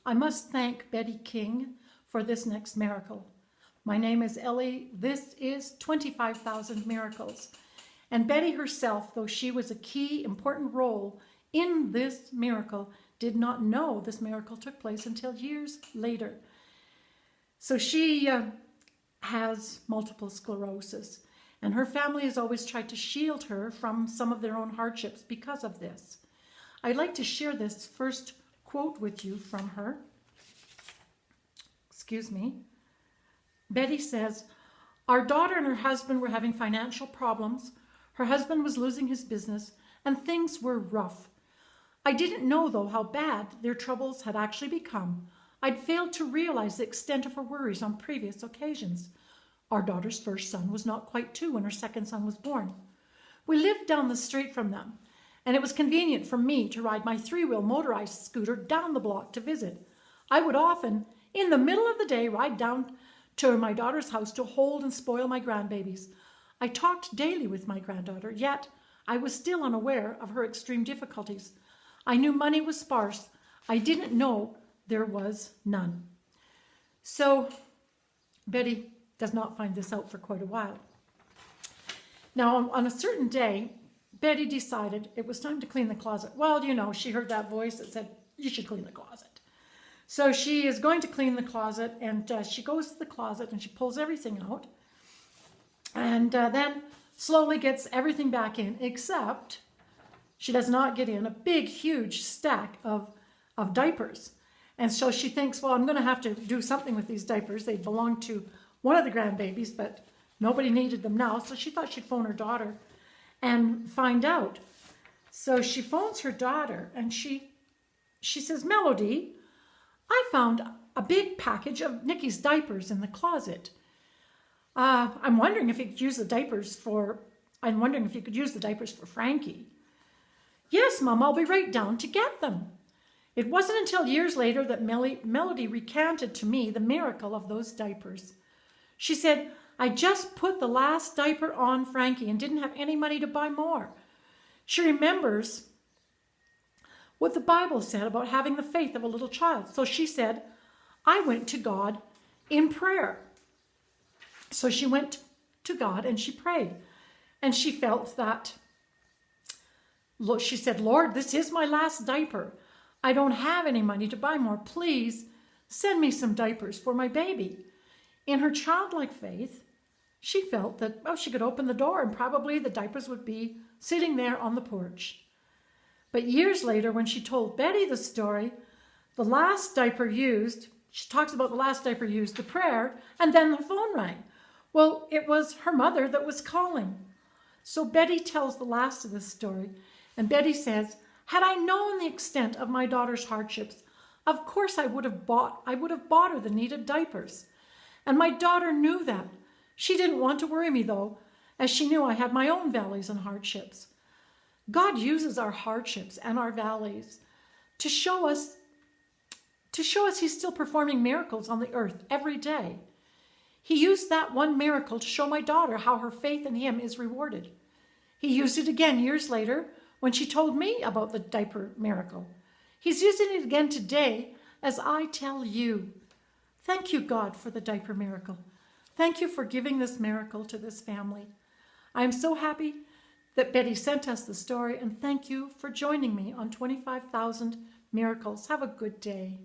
I must thank Betty King for this next miracle. My name is Ellie. This is 25,000 Miracles. And Betty herself, though she was a key, important role in this miracle, did not know this miracle took place until years later. So she has multiple sclerosis, and her family has always tried to shield her from some of their own hardships because of this. I'd like to share this first quote with you from her. Excuse me. Betty says, "Our daughter and her husband were having financial problems. Her husband was losing his business, and things were rough. I didn't know, though, how bad their troubles had actually become. I'd failed to realize the extent of her worries on previous occasions. Our daughter's first son was not quite 2 when her second son was born. We lived down the street from them, and it was convenient for me to ride my 3-wheel motorized scooter down the block to visit. I would often, in the middle of the day, ride down to my daughter's house to hold and spoil my grandbabies. I talked daily with my granddaughter, yet I was still unaware of her extreme difficulties. I knew money was sparse. I didn't know there was none." So Betty does not find this out for quite a while. Now, on a certain day, Betty decided it was time to clean the closet. Well, you know, she heard that voice that said, you should clean the closet. So she is going to clean the closet, and she goes to the closet and she pulls everything out, and then slowly gets everything back in, except she does not get in a big, huge stack of diapers. And so she thinks, well, I'm going to have to do something with these diapers. They belong to one of the grandbabies, but nobody needed them now. So she thought she'd phone her daughter and find out. So she phones her daughter, and she says, "Melody, I found a big package of Nikki's diapers in the closet. I'm wondering if you could use the diapers for Frankie." "Yes, Mom, I'll be right down to get them." It wasn't until years later that Melody recanted to me the miracle of those diapers. She said, "I just put the last diaper on Frankie and didn't have any money to buy more." She remembers what the Bible said about having the faith of a little child. So she said, "I went to God in prayer." So she went to God and she prayed. And she felt that, she said, "Lord, this is my last diaper. I don't have any money to buy more. Please send me some diapers for my baby." In her childlike faith, she felt that, well, she could open the door and probably the diapers would be sitting there on the porch. But years later, when she told Betty the story, the last diaper used, she talks about the last diaper used, the prayer, and then the phone rang. Well, it was her mother that was calling. So Betty tells the last of this story, and Betty says, "Had I known the extent of my daughter's hardships, of course I would have bought her the needed diapers. And my daughter knew that. She didn't want to worry me, though, as she knew I had my own valleys and hardships. God uses our hardships and our valleys to show us He's still performing miracles on the earth every day. He used that one miracle to show my daughter how her faith in Him is rewarded. He used it again years later when she told me about the diaper miracle. He's using it again today as I tell you. Thank you, God, for the diaper miracle. Thank you for giving this miracle to this family. I am so happy that Betty sent us the story, and thank you for joining me on 25,000 Miracles. Have a good day.